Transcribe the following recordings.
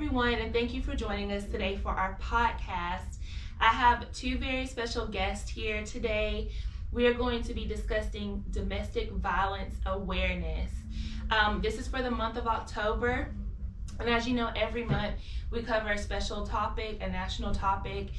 everyone, and thank you for joining us today for our podcast. I have two very special guests here today. We are going to be discussing domestic violence awareness. This is for the month of October, and as you know, every month we cover a special topic, a national topic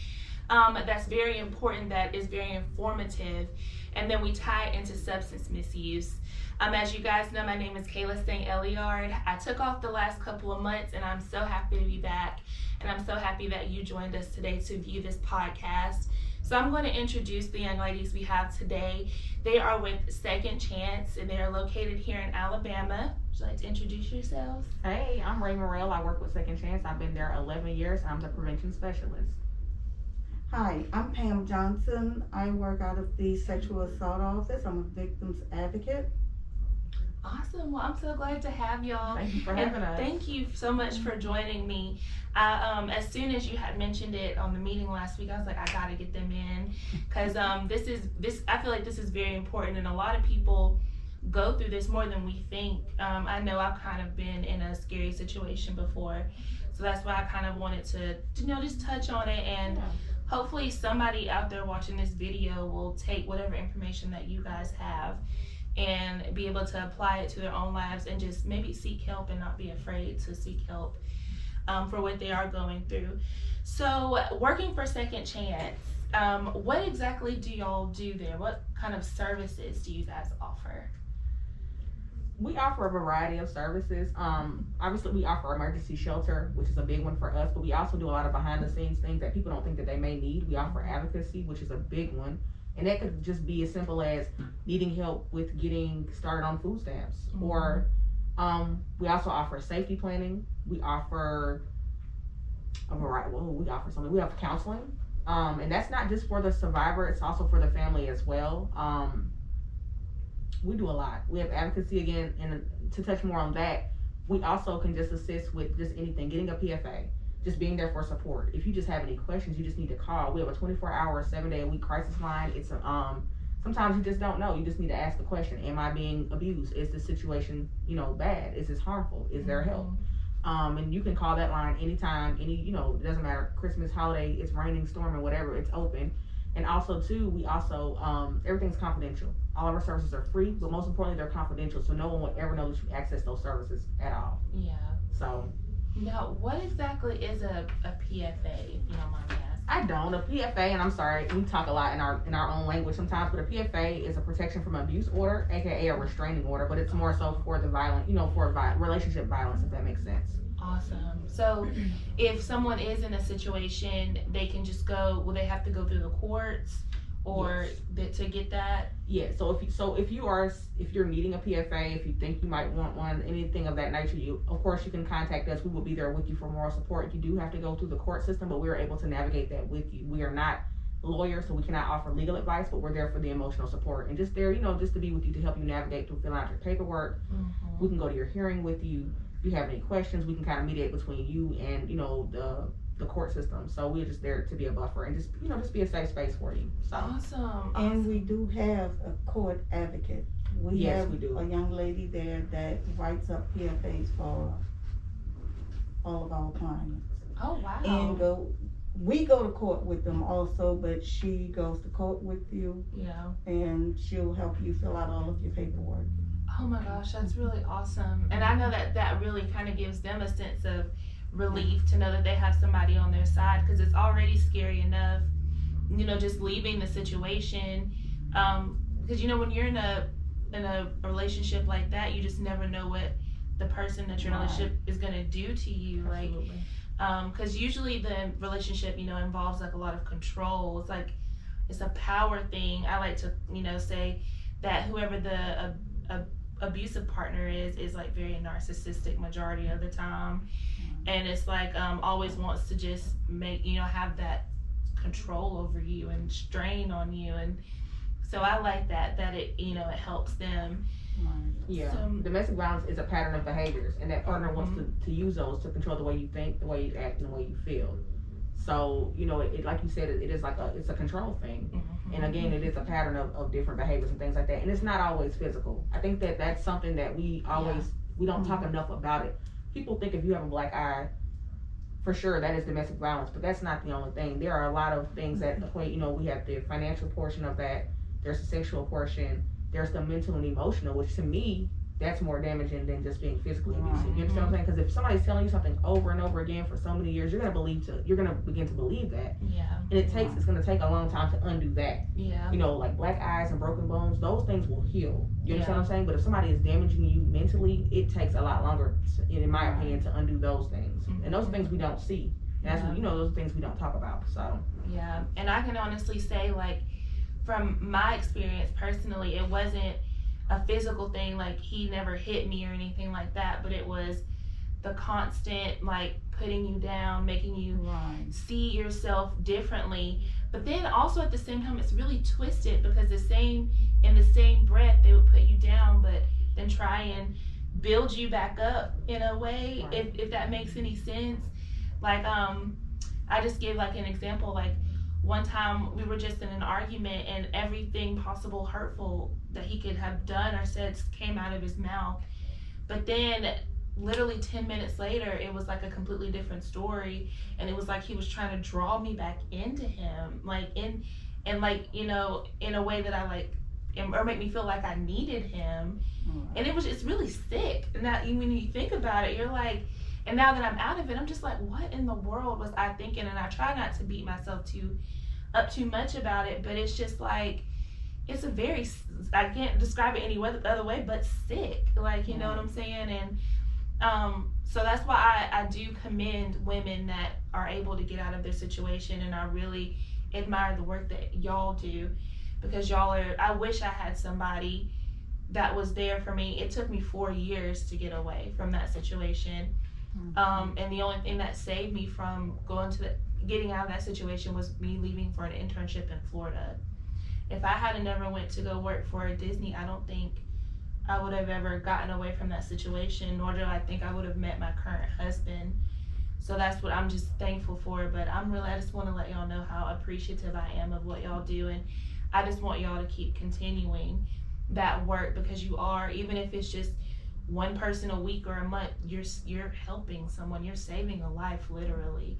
that's very important, that is very informative, and then we tie it into substance misuse. As you guys know, my name is Kayla St. Eliard. I took off the last couple of months, and I'm so happy to be back, and I'm so happy that you joined us today to view this podcast. So I'm going to introduce the young ladies we have today. They are with Second Chance, and they are located here in Alabama. Would you like to introduce yourselves? Hey, I'm Ray Morrell. I work with Second Chance. I've been there 11 years. I'm the prevention specialist. Hi, I'm Pam Johnson. I work out of the sexual assault office. I'm a victim's advocate. Awesome. Well, I'm so glad to have y'all. Thank you for having us. Thank you so much for joining me. As soon as you had mentioned it on the meeting last week, I was like, I gotta get them in, because I feel like this is very important, and a lot of people go through this more than we think. I know I've kind of been in a scary situation before, so that's why I kind of wanted to just touch on it, and hopefully somebody out there watching this video will take whatever information that you guys have and be able to apply it to their own lives, and just maybe seek help and not be afraid to seek help for what they are going through. So working for Second Chance, what exactly do y'all do there? What kind of services do you guys offer? We offer a variety of services. Obviously, we offer emergency shelter, which is a big one for us, but we also do a lot of behind the scenes things that people don't think that they may need. We offer advocacy, which is a big one. And that could just be as simple as needing help with getting started on food stamps. Mm-hmm. Or we also offer safety planning. We offer a variety. Well, we offer something. We have counseling. And that's not just for the survivor, it's also for the family as well. We do a lot. We have advocacy again, and to touch more on that, we also can just assist with just anything, getting a PFA. Just being there for support. If you just have any questions, you just need to call. We have a 24-hour, 7-day-a-week crisis line. It's sometimes you just don't know. You just need to ask the question: am I being abused? Is the situation, bad? Is this harmful? Is there help? And you can call that line anytime. It doesn't matter. Christmas, holiday, it's raining, storming, whatever. It's open. And also too, we also everything's confidential. All of our services are free, but most importantly, they're confidential, so no one will ever know that you access those services at all. Yeah. So. Now, what exactly is a PFA, if you don't mind me asking? I don't. A PFA, and I'm sorry, we talk a lot in our own language sometimes, but a PFA is a protection from abuse order, aka a restraining order, but it's more so for the violent, relationship violence, if that makes sense. Awesome. So if someone is in a situation, they can just go, will they have to go through the courts or to get that? Yeah. So if you're needing a PFA, if you think you might want one, anything of that nature, of course you can contact us. We will be there with you for moral support. You do have to go through the court system, but we're able to navigate that with you. We are not lawyers, so we cannot offer legal advice, but we're there for the emotional support and just there, just to be with you, to help you navigate through filling out your paperwork. Mm-hmm. We can go to your hearing with you. If you have any questions, we can kind of mediate between you and the court system. So we're just there to be a buffer and just be a safe space for you. So awesome. And we do have a court advocate. We have a young lady there that writes up PFAs for all of our clients. Oh wow. And we go to court with them also, but she goes to court with you. Yeah. And she'll help you fill out all of your paperwork. Oh my gosh, that's really awesome. And I know that really kind of gives them a sense of relief to know that they have somebody on their side, because it's already scary enough, just leaving the situation. Because when you're in a relationship like that, you just never know what the person that you're in a relationship is gonna do to you. Absolutely. Because usually the relationship, involves like a lot of control. It's like it's a power thing. I like to, say that whoever the abusive partner is like very narcissistic majority of the time, and it's like always wants to just make have that control over you and strain on you, and so I like that it it helps them. Yeah. So, domestic violence is a pattern of behaviors, and that partner wants to use those to control the way you think, the way you act, and the way you feel. So, it like you said, it is like it's a control thing. Mm-hmm. And again, it is a pattern of different behaviors and things like that. And it's not always physical. I think that's something that we don't talk enough about it. People think if you have a black eye, for sure that is domestic violence, but that's not the only thing. There are a lot of things that equate. You know, we have the financial portion of that. There's the sexual portion. There's the mental and emotional, which to me, that's more damaging than just being physically abusive. You understand what I'm saying? Because if somebody's telling you something over and over again for so many years, you're gonna begin to believe that. Yeah. And it's gonna take a long time to undo that. Yeah. You know, like black eyes and broken bones, those things will heal. You understand what I'm saying? But if somebody is damaging you mentally, it takes a lot longer, in my opinion, to undo those things. And those things we don't see. And that's what, those things we don't talk about. So. Yeah. And I can honestly say, like, from my experience personally, it wasn't a physical thing, like he never hit me or anything like that, but it was the constant, like, putting you down, making you see yourself differently. But then also at the same time, it's really twisted, because in the same breath, they would put you down, but then try and build you back up in a way, if that makes any sense. Like, I just give like an example, like one time we were just in an argument and everything possible hurtful that he could have done or said came out of his mouth. But then literally 10 minutes later, it was like a completely different story. And it was like he was trying to draw me back into him, like in a way that I like, or make me feel like I needed him. And it's really sick. And that when you think about it, you're like, and now that I'm out of it, I'm just like, what in the world was I thinking? And I try not to beat myself up too much about it, but it's just like, it's a very, I can't describe it any other way but sick, like, you know what I'm saying? And so that's why I do commend women that are able to get out of their situation, and I really admire the work that y'all do, because I wish I had somebody that was there for me. It took me 4 years to get away from that situation. And the only thing that saved me from getting out of that situation was me leaving for an internship in Florida. If I had never went to go work for Disney, I don't think I would have ever gotten away from that situation, nor do I think I would have met my current husband. So that's what I'm just thankful for. But I just want to let y'all know how appreciative I am of what y'all do, and I just want y'all to keep continuing that work, because you are, even if it's just one person a week or a month, you're helping someone, you're saving a life, literally.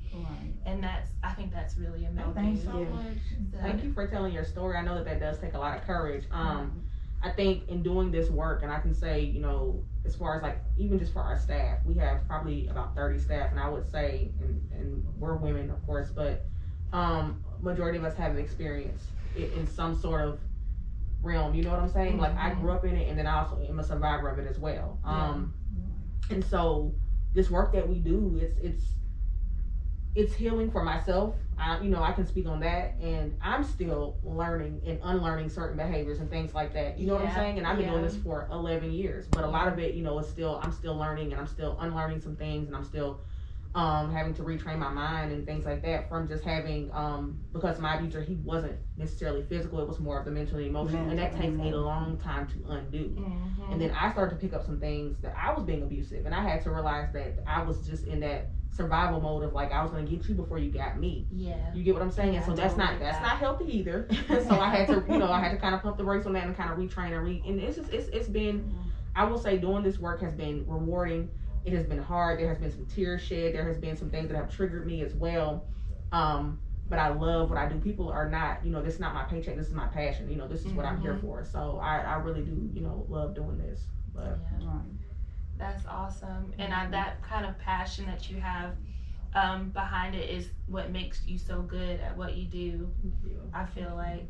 And I think that's really amazing. Thank you so much. Thank you for telling your story. I know that does take a lot of courage. I think in doing this work, and I can say, as far as like, even just for our staff, we have probably about 30 staff, and I would say, and we're women, of course, but majority of us have experience in some sort of realm, you know what I'm saying? Like, I grew up in it, and then I also am a survivor of it as well. And so this work that we do, it's healing for myself. I can speak on that, and I'm still learning and unlearning certain behaviors and things like that. You know what I'm saying? And I've been doing this for 11 years, but a lot of it, I'm still learning, and I'm still unlearning some things, and I'm still having to retrain my mind and things like that from just having, because my abuser, he wasn't necessarily physical, it was more of the mental and emotional, and that takes a long time to undo. And then I started to pick up some things that I was being abusive, and I had to realize that I was just in that survival mode of like, I was going to get you before you got me. You get what I'm saying? And so that's not healthy either. So I had to kind of pump the brakes on that and kind of retrain and it's been, I will say, doing this work has been rewarding. It has been hard. There has been some tears shed. There has been some things that have triggered me as well. But I love what I do. People are not, this is not my paycheck. This is my passion. This is what I'm here for. So I really do, love doing this. But that's awesome. And that kind of passion that you have behind it is what makes you so good at what you do. I feel like.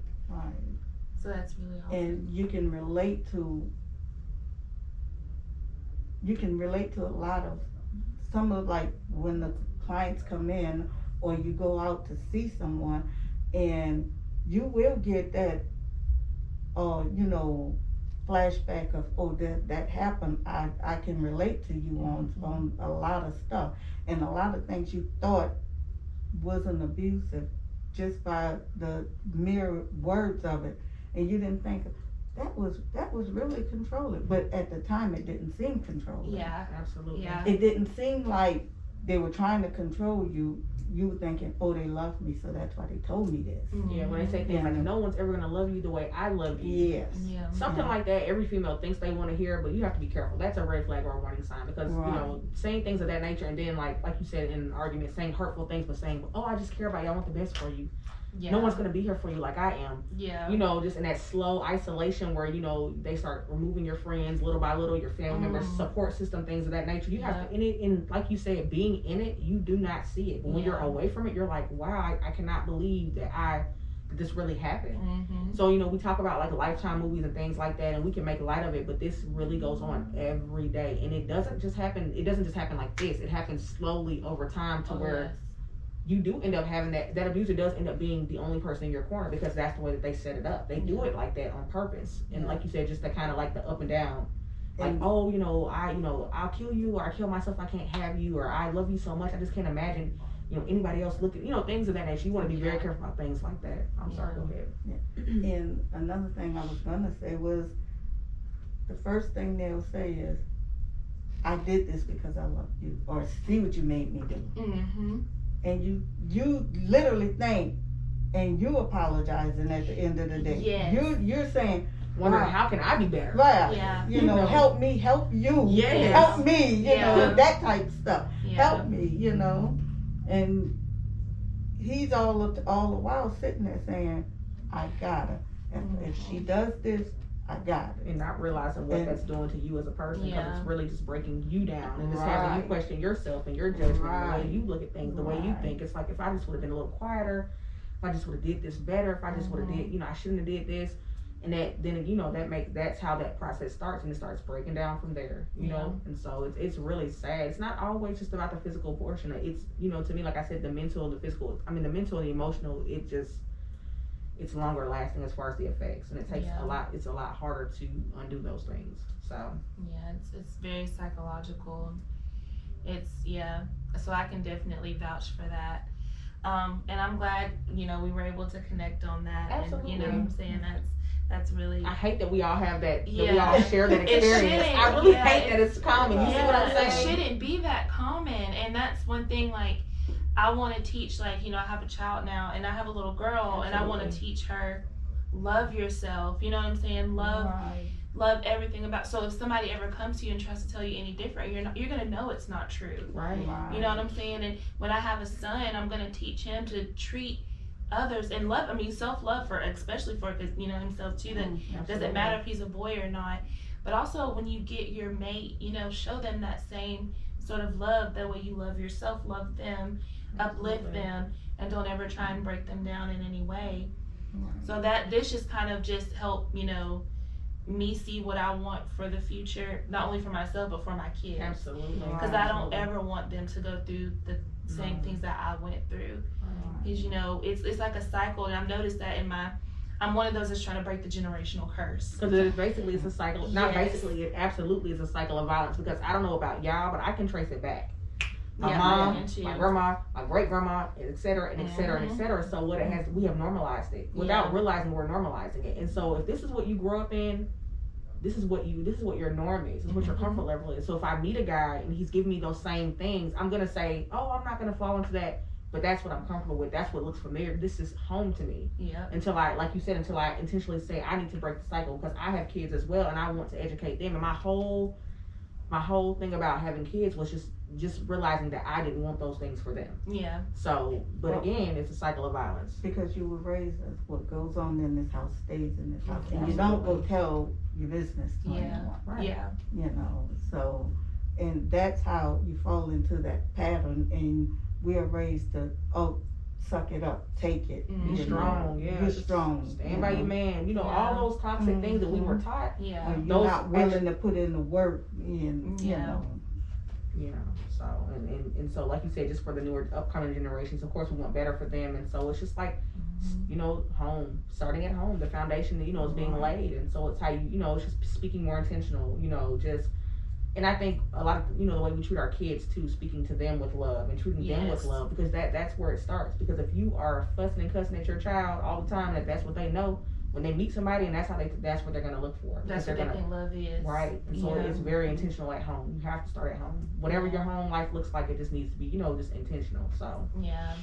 So that's really awesome. And you can relate to a lot of some of, like, when the clients come in or you go out to see someone, and you will get that flashback of, that happened. I can relate to you on a lot of stuff, and a lot of things you thought wasn't abusive just by the mere words of it, and you didn't think that was really controlling, but at the time it didn't seem controlling. Absolutely. It didn't seem like they were trying to control you, you were thinking, oh, they love me, so that's why they told me this. Yeah, when they say things like, no one's ever gonna love you the way I love you. Yes. Yeah. Something like that, every female thinks they want to hear, but you have to be careful. That's a red flag or a warning sign, because you know, saying things of that nature, and then like you said in an argument, saying hurtful things, but saying, oh, I just care about you, I want the best for you. Yeah. No one's gonna be here for you like I am. Yeah. You know, just in that slow isolation where, you know, they start removing your friends little by little, your family members, support system, things of that nature. You have to, in like you said, being in it, you do not see it. But when you're away from it, you're like, wow, I cannot believe that this really happened. So, you know, we talk about like Lifetime movies and things like that, and we can make light of it, but this really goes on every day. And it doesn't just happen like this. It happens slowly over time to where you do end up having that abuser does end up being the only person in your corner, because that's the way that they set it up. They do it like that on purpose. And like you said, just the kind of like the up and down, like, oh, I'll kill you, or I kill myself, I can't have you, or I love you so much, I just can't imagine, anybody else looking, things of that nature. You want to be very careful about things like that. I'm sorry, go ahead. And another thing I was gonna say was, the first thing they'll say is, I did this because I love you, or see what you made me do. And you literally think, and you apologizing at the end of the day. Yes. You're saying, wondering how can I be better? Right. Yeah. Help me, help you. Yes. Help me, you know, that type of stuff. Yeah. Help me, And he's all the while sitting there saying, I got her. And if she does this, I got it. And not realizing what that's doing to you as a person, because it's really just breaking you down and just having you question yourself and your judgment, the way you look at things, the way you think. It's like, if I just would have been a little quieter, if I just would have did this better, if I just would have did, I shouldn't have did this. And that's how that process starts, and it starts breaking down from there, you know? And so it's really sad. It's not always just about the physical portion. It's, to me, like I said, the mental, the physical, the mental and the emotional, it's longer lasting as far as the effects, and it takes it's a lot harder to undo those things. So it's very psychological. So I can definitely vouch for that. And I'm glad, we were able to connect on that. Absolutely. And I'm saying that's really, I hate that we all have that we all share that experience. I really hate that it's common. You see what I'm saying? It shouldn't be that common. And that's one thing, like, I want to teach, like, I have a child now, and I have a little girl, and I want to teach her, love yourself. You know what I'm saying? Love everything about. So if somebody ever comes to you and tries to tell you any different, you're gonna know it's not true. Right. You know what I'm saying? And when I have a son, I'm gonna teach him to treat others and love. Self-love especially for himself too. That doesn't matter if he's a boy or not. But also when you get your mate, show them that same sort of love. That way you love yourself, love them, uplift them, and don't ever try and break them down in any way. So that this just kind of just help me see what I want for the future, not only for myself but for my kids. Absolutely. Because I don't ever want them to go through the same things that I went through. Because it's like a cycle, and I've noticed that I'm one of those that's trying to break the generational curse. Because it's a cycle. Not basically, it absolutely is a cycle of violence. Because I don't know about y'all, but I can trace it back. My mom, my grandma, my great grandma, et cetera, and et cetera, and et cetera. So we have normalized it without realizing we're normalizing it. And so if this is what you grew up in, this is what your norm is. This is what your comfort level is. So if I meet a guy and he's giving me those same things, I'm gonna say, oh, I'm not gonna fall into that. But that's what I'm comfortable with. That's what looks familiar. This is home to me. Yeah. Until I intentionally say I need to break the cycle, because I have kids as well, and I want to educate them. And my whole thing about having kids was just realizing that I didn't want those things for them. Yeah. So, but again, it's a cycle of violence. Because you were raised as what goes on in this house stays in this house, and you don't go tell your business to anyone. Right. Yeah. So, and that's how you fall into that pattern, and we are raised to suck it up, take it. Be strong, Be strong. Stand by your man. All those toxic things that we were taught. Yeah. When you're not willing to put in the work, and So and so, like you said, just for the newer upcoming generations, of course we want better for them, and so it's just like home, starting at home, the foundation is being laid, and so it's how it's just speaking more intentional, and I think a lot of the way we treat our kids too, speaking to them with love and treating them with love, because that's where it starts. Because if you are fussing and cussing at your child all the time, that's what they know, when they meet somebody, and that's what they're gonna look for. That's what they think love is. Right. And so Yeah. it's very intentional at home. You have to start at home. Whatever your home life looks like, it just needs to be, just intentional. So. Yeah.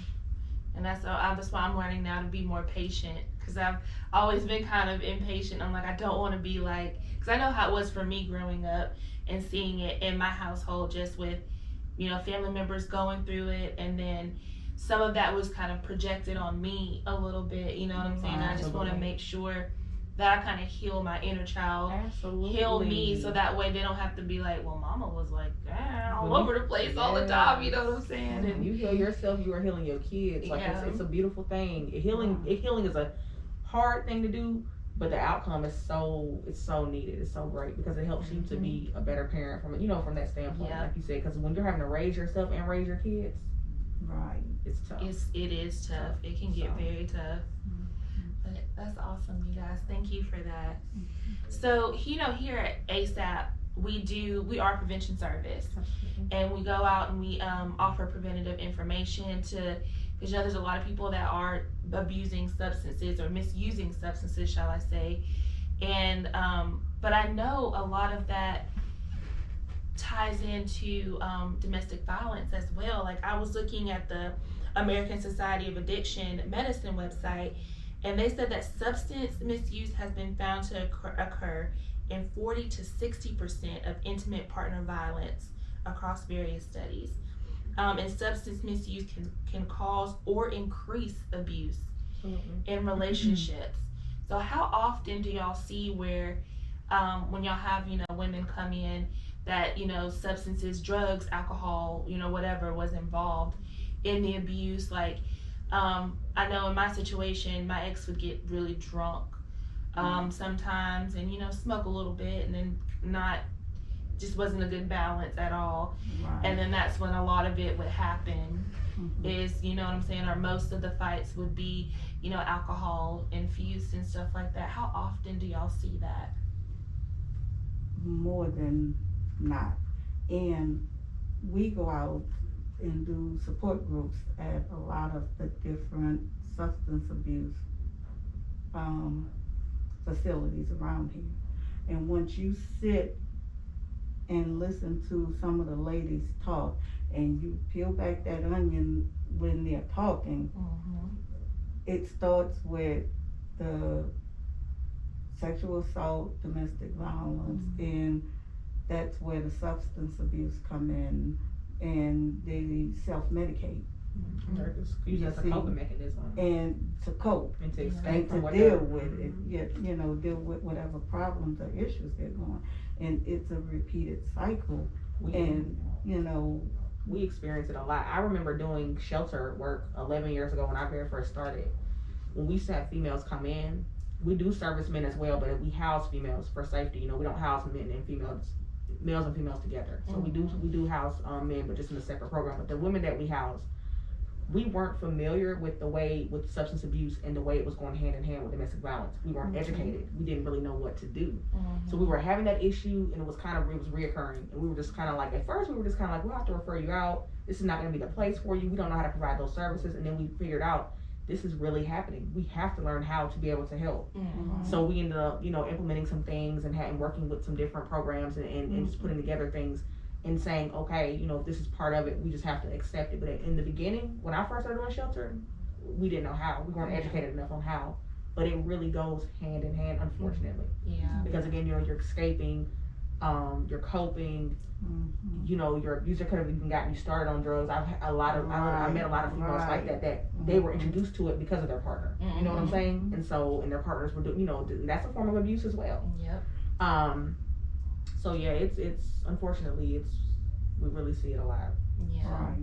And that's why I'm learning now to be more patient, because I've always been kind of impatient. I'm like, I don't want to be like, because I know how it was for me growing up and seeing it in my household, just with, family members going through it, and then some of that was kind of projected on me a little bit, you know what I'm saying? I just want to make sure that I kind of heal my inner child, heal me, so that way they don't have to be like, well, mama was like all over the place all the time, you know what I'm saying? And you heal yourself, you are healing your kids. Like it's a beautiful thing. Healing is a hard thing to do, but the outcome is it's so needed. It's so great because it helps you to be a better parent from that standpoint, like you said. Because when you're having to raise yourself and raise your kids, right, it's tough. It is tough. It can get very tough. But that's awesome, you guys. Thank you for that. So, here at ASAP, we are a prevention service, and we go out and we offer preventative information because there's a lot of people that are abusing substances or misusing substances, shall I say, and but I know a lot of that ties into domestic violence as well. Like, I was looking at the American Society of Addiction Medicine website, and they said that substance misuse has been found to occur in 40 to 60% of intimate partner violence across various studies. And substance misuse can cause or increase abuse in relationships. So how often do y'all see where when y'all have, women come in that, substances, drugs, alcohol, whatever was involved in the abuse? Like, I know in my situation, my ex would get really drunk sometimes and, smoke a little bit, and then just wasn't a good balance at all. Right. And then that's when a lot of it would happen is, you know what I'm saying, or most of the fights would be, alcohol infused and stuff like that. How often do y'all see that? More than not. And we go out and do support groups at a lot of the different substance abuse facilities around here. And once you sit and listen to some of the ladies talk, and you peel back that onion when they're talking, it starts with the sexual assault, domestic violence, and that's where the substance abuse come in, and they self-medicate. Use it as a coping mechanism. And to cope. And to deal with it. Deal with whatever problems or issues they're going. And it's a repeated cycle. We experience it a lot. I remember doing shelter work 11 years ago when I very first started. When we used to have females come in, we do service men as well, but we house females for safety. We don't house men and females, males and females together. So we do house men, but just in a separate program. But the women that we house, we weren't familiar with substance abuse and the way it was going hand in hand with domestic violence. We weren't educated. We didn't really know what to do. So we were having that issue, and it was reoccurring. And we were just kind of like, at first we were just kind of like, we'll have to refer you out. This is not going to be the place for you. We don't know how to provide those services. And then we figured out this is really happening. We have to learn how to be able to help. So we ended up, implementing some things and working with some different programs and just putting together things and saying, okay, if this is part of it, we just have to accept it. But in the beginning, when I first started doing shelter, we didn't know how. We weren't educated enough on how. But it really goes hand in hand, unfortunately. Yeah. Because again, you're escaping, you're coping. Your abuser could have even gotten you started on drugs. I met a lot of females like that they were introduced to it because of their partner. You know what I'm saying? And their partners were doing, that's a form of abuse as well. Yep. So yeah, it's unfortunately we really see it a lot. Yeah.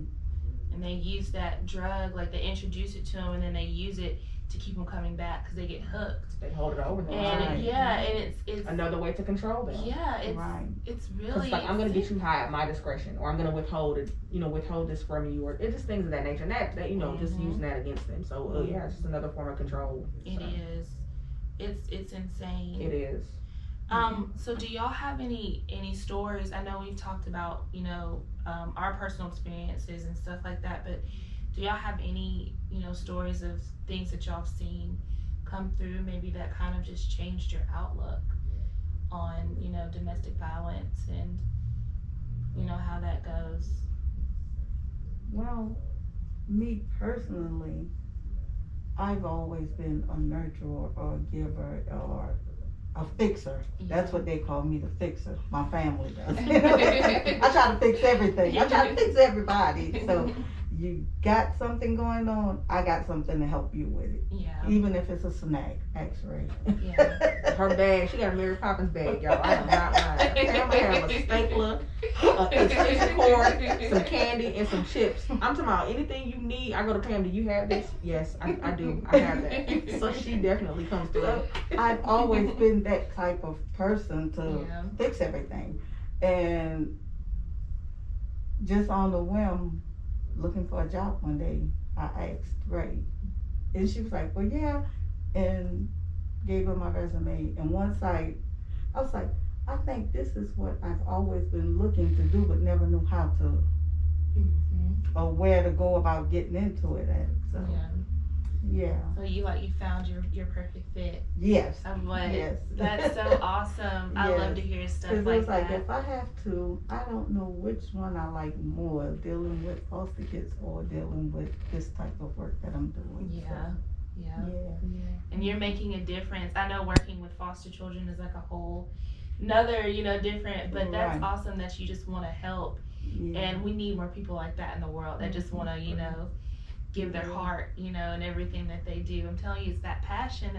And they use that drug, like they introduce it to them, and then they use it to keep them coming back because they get hooked. They hold it over them. And and it's another way to control them. Yeah, it's really. It's like, I'm gonna get you high at my discretion, or I'm gonna withhold this from you, or it's just things of that nature. And that just using that against them. So it's just another form of control. It is. It's insane. It is. So do y'all have any stories? I know we've talked about, our personal experiences and stuff like that, but do y'all have any, stories of things that y'all have seen come through maybe that kind of just changed your outlook on, you know, domestic violence and, you know, how that goes? Well, me personally, I've always been a nurturer or a giver or a fixer. That's what they call me, the fixer. My family does. I try to fix everything. I try to fix everybody. So you got something going on, I got something to help you with it. Yeah. Even if it's a snack, X-ray. Yeah. Her bag, she got a Mary Poppins bag, y'all. I am not lying. Pam have a stapler, a extension cord, some candy, and some chips. I'm talking about anything you need. I go to Pam, do you have this? Yes, I do. I have that. So she definitely comes through. So I've always been that type of person to fix everything. And just on the whim, looking for a job one day, I asked Ray, and she was like, well, yeah, and gave her my resume. And once I was like, I think this is what I've always been looking to do, but never knew how to or where to go about getting into it at. So yeah. So you found your perfect fit. Yes. Of what? Yes. That's so awesome. I love to hear stuff like that. It was like, if I have to, I don't know which one I like more, dealing with foster kids or dealing with this type of work that I'm doing. Yeah. So, Yeah. And you're making a difference. I know working with foster children is like a whole another, you know, different, but that's awesome that you just want to help. Yeah. And we need more people like that in the world that just want to, you know, give their heart, you know, and everything that they do. I'm telling you, it's that passion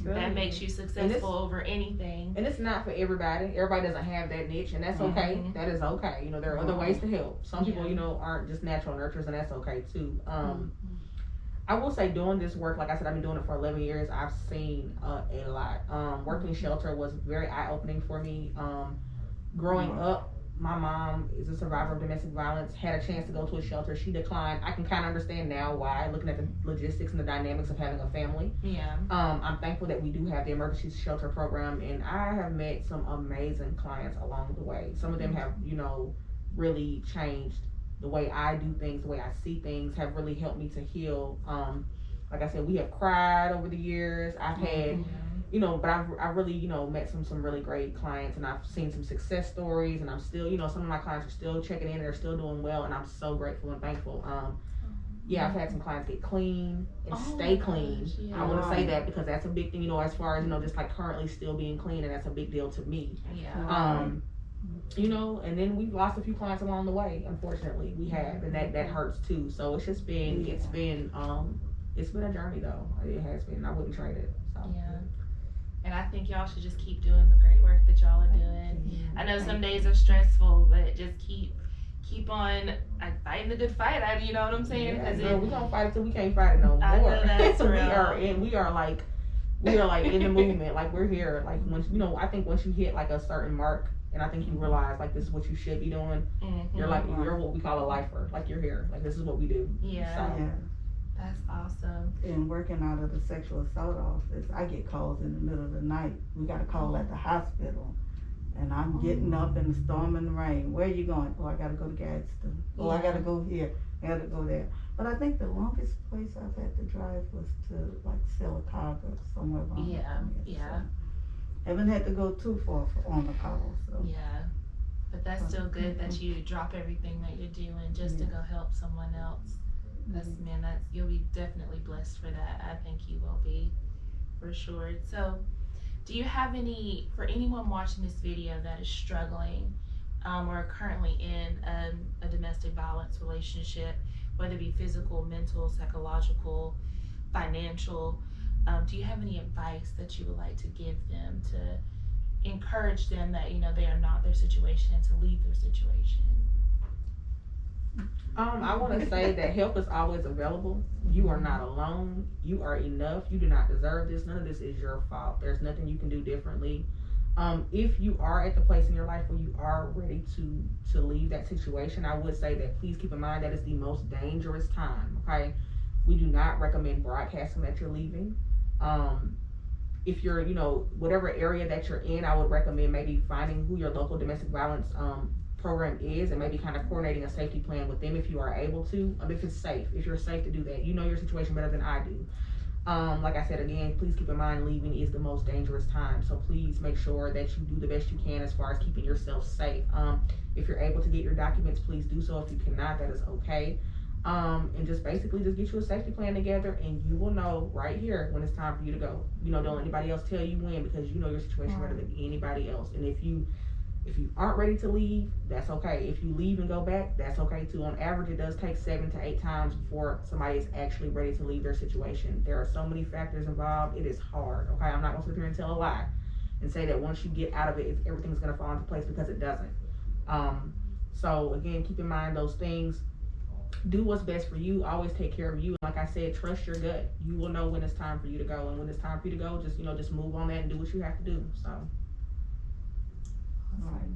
that makes you successful over anything. And it's not for everybody. Everybody doesn't have that niche, and that's okay. That is okay. You know, there are other ways to help. Some people, you know, aren't just natural nurturers, and that's okay too. I will say, doing this work, like I said, I've been doing it for 11 years. I've seen a lot. Working shelter was very eye-opening for me. Growing up, my mom is a survivor of domestic violence, had a chance to go to a shelter. She declined. I can kind of understand now why, looking at the logistics and the dynamics of having a family. Yeah. I'm thankful that we do have the emergency shelter program, and I have met some amazing clients along the way. Some of them have, you know, really changed the way I do things, the way I see things, have really helped me to heal. Like I said, we have cried over the years. I've had, you know, but I've really, you know, met some really great clients, and I've seen some success stories, and I'm still, you know, some of my clients are still checking in, they're still doing well, and I'm so grateful and thankful. Yeah, I've had some clients get clean and stay clean. I want to say that because that's a big thing, you know, as far as, you know, just like currently still being clean, and that's a big deal to me. You know, and then we've lost a few clients along the way, unfortunately. We have, and that hurts too. So it's just been, it's been a journey though. It has been. I wouldn't trade it. So. Yeah. And I think y'all should just keep doing the great work that y'all are doing. I know some days are stressful, but just keep on fighting the good fight. You know what I'm saying? Yeah, we're gonna fight it till we can't fight it no more. I know that's real. we are like in the movement. Like, we're here. Like, once, you know, I think once you hit like a certain mark, and I think you realize like this is what you should be doing. You're like, you're what we call a lifer. Like, you're here. Like, this is what we do. Yeah. So. That's awesome. And working out of the sexual assault office, I get calls in the middle of the night. We got a call at the hospital, and I'm getting up in the storm and the rain. Where are you going? Oh, I gotta go to Gadsden. Oh, I gotta go here. I gotta go there. But I think the longest place I've had to drive was to like Sylacauga, somewhere around there. So haven't had to go too far on the call. So but that's still good that you drop everything that you're doing just to go help someone else. That's you'll be definitely blessed for that. I think you will be, for sure. So, do you have for anyone watching this video that is struggling or currently in a domestic violence relationship, whether it be physical, mental, psychological, financial, do you have any advice that you would like to give them to encourage them that, you know, they are not their situation and to leave their situation? I want to say that help is always available. You are not alone. You are enough. You do not deserve this. None of this is your fault. There's nothing you can do differently. If you are at the place in your life where you are ready to leave that situation, I would say that please keep in mind that it's the most dangerous time, okay? We do not recommend broadcasting that you're leaving. If you're, you know, whatever area that you're in, I would recommend maybe finding who your local domestic violence program is, and maybe kind of coordinating a safety plan with them if you are able to. If it's safe, if you're safe to do that. You know your situation better than I do. Like I said again, please keep in mind leaving is the most dangerous time. So please make sure that you do the best you can as far as keeping yourself safe. If you're able to get your documents, please do so. If you cannot, that is okay. And just basically just get you a safety plan together, and you will know right here when it's time for you to go. Don't let anybody else tell you when, because you know your situation better than anybody else. And if you aren't ready to leave, that's okay. If you leave and go back, that's okay too. On average, it does take 7 to 8 times before somebody is actually ready to leave their situation. There are so many factors involved. It is hard, okay? I'm not going to sit here and tell a lie and say that once you get out of it, everything's going to fall into place, because it doesn't. So again, keep in mind those things. Do what's best for you. Always take care of you. Like I said, trust your gut. You will know when it's time for you to go. And when it's time for you to go, just move on that and do what you have to do. So. Right.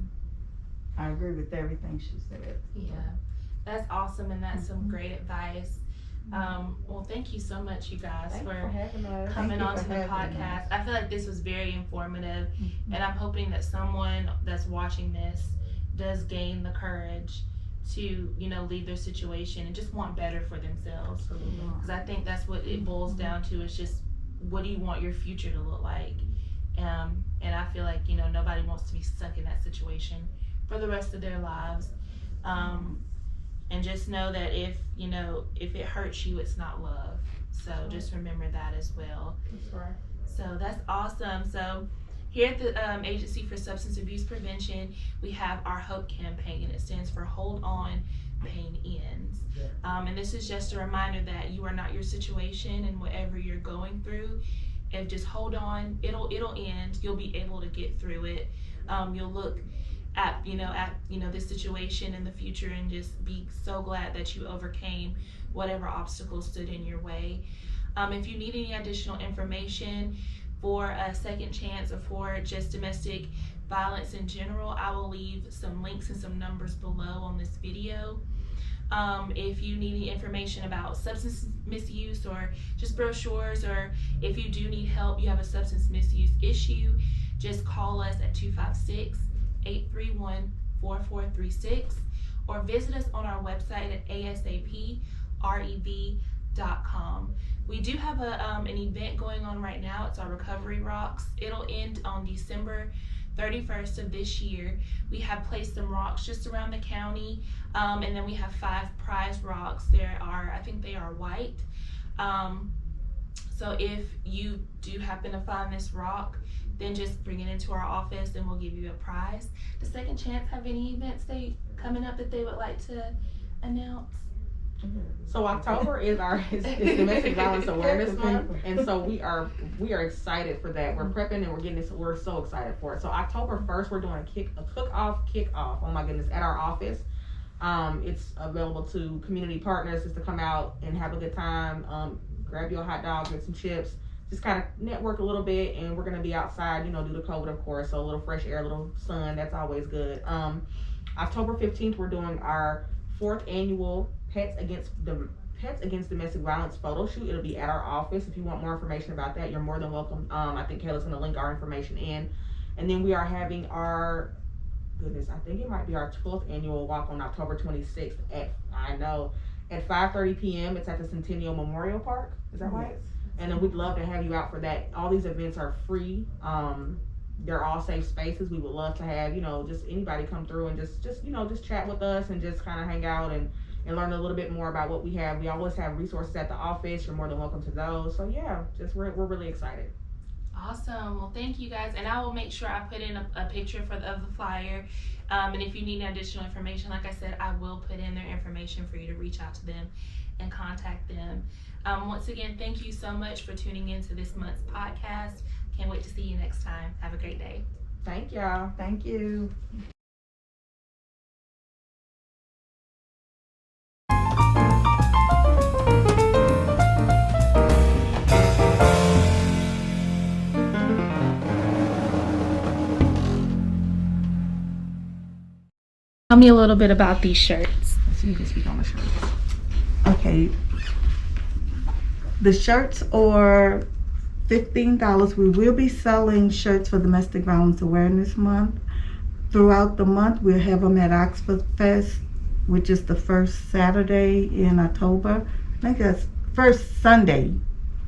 I agree with everything she said. Yeah, that's awesome, and that's some great advice. Well, thank you so much, you guys, for having us. coming on to the podcast. I feel like this was very informative, and I'm hoping that someone that's watching this does gain the courage to, leave their situation and just want better for themselves. Because I think that's what it boils down to, is just, what do you want your future to look like? And I feel like, nobody wants to be stuck in that situation for the rest of their lives. And just know that if it hurts you, it's not love. So just remember that as well. That's right. So that's awesome. So here at the Agency for Substance Abuse Prevention, we have our HOPE campaign. It stands for Hold On, Pain Ends. And this is just a reminder that you are not your situation, and whatever you're going through, and just hold on, it'll end. You'll be able to get through it. You'll look at this situation in the future and just be so glad that you overcame whatever obstacles stood in your way. If you need any additional information for a second chance or for just domestic violence in general, I will leave some links and some numbers below on this video. If you need any information about substance misuse or just brochures, or if you do need help, you have a substance misuse issue, just call us at 256-831-4436, or visit us on our website at asaprev.com. We do have an event going on right now. It's our Recovery Rocks. It'll end on December 31st of this year. We have placed some rocks just around the county, and then we have 5 prize rocks. I think they are white. So if you do happen to find this rock, then just bring it into our office and we'll give you a prize. Does Second Chance have any events coming up that they would like to announce? So October is Domestic Violence Awareness Month, and so we are excited for that. We're prepping and we're so excited for it. So October 1st, we're doing a cook-off. Oh my goodness, at our office. It's available to community partners just to come out and have a good time. Grab your hot dog, get some chips, just kind of network a little bit, and we're gonna be outside, due to COVID, of course. So a little fresh air, a little sun, that's always good. October 15th, we're doing our 4th annual Pets Against Domestic Violence photo shoot. It'll be at our office. If you want more information about that, you're more than welcome. I think Kayla's going to link our information in. And then we are having I think it might be our 12th annual walk on October 26th at 5:30 p.m. It's at the Centennial Memorial Park. Is that right? And then we'd love to have you out for that. All these events are free. They're all safe spaces. We would love to have, just anybody come through and just chat with us and just kind of hang out and learn a little bit more about what we have. We always have resources at the office. You're more than welcome to those. So yeah, we're really excited. Awesome. Well, thank you guys. And I will make sure I put in a picture of the flyer. And if you need additional information, like I said, I will put in their information for you to reach out to them and contact them. Once again, thank you so much for tuning in to this month's podcast. Can't wait to see you next time. Have a great day. Thank y'all. Thank you. Tell me a little bit about these shirts. So you can speak on the shirts. Okay. The shirts are $15. We will be selling shirts for Domestic Violence Awareness Month. Throughout the month, we'll have them at Oxford Fest, which is the first Saturday in October. I think that's first Sunday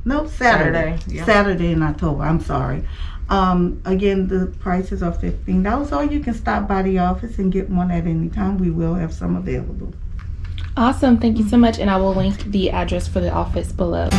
Nope, Saturday. Yeah. Saturday in October. I'm sorry. Again, the prices are $15, or you can stop by the office and get one at any time. We will have some available. Awesome. Thank you so much. And I will link the address for the office below.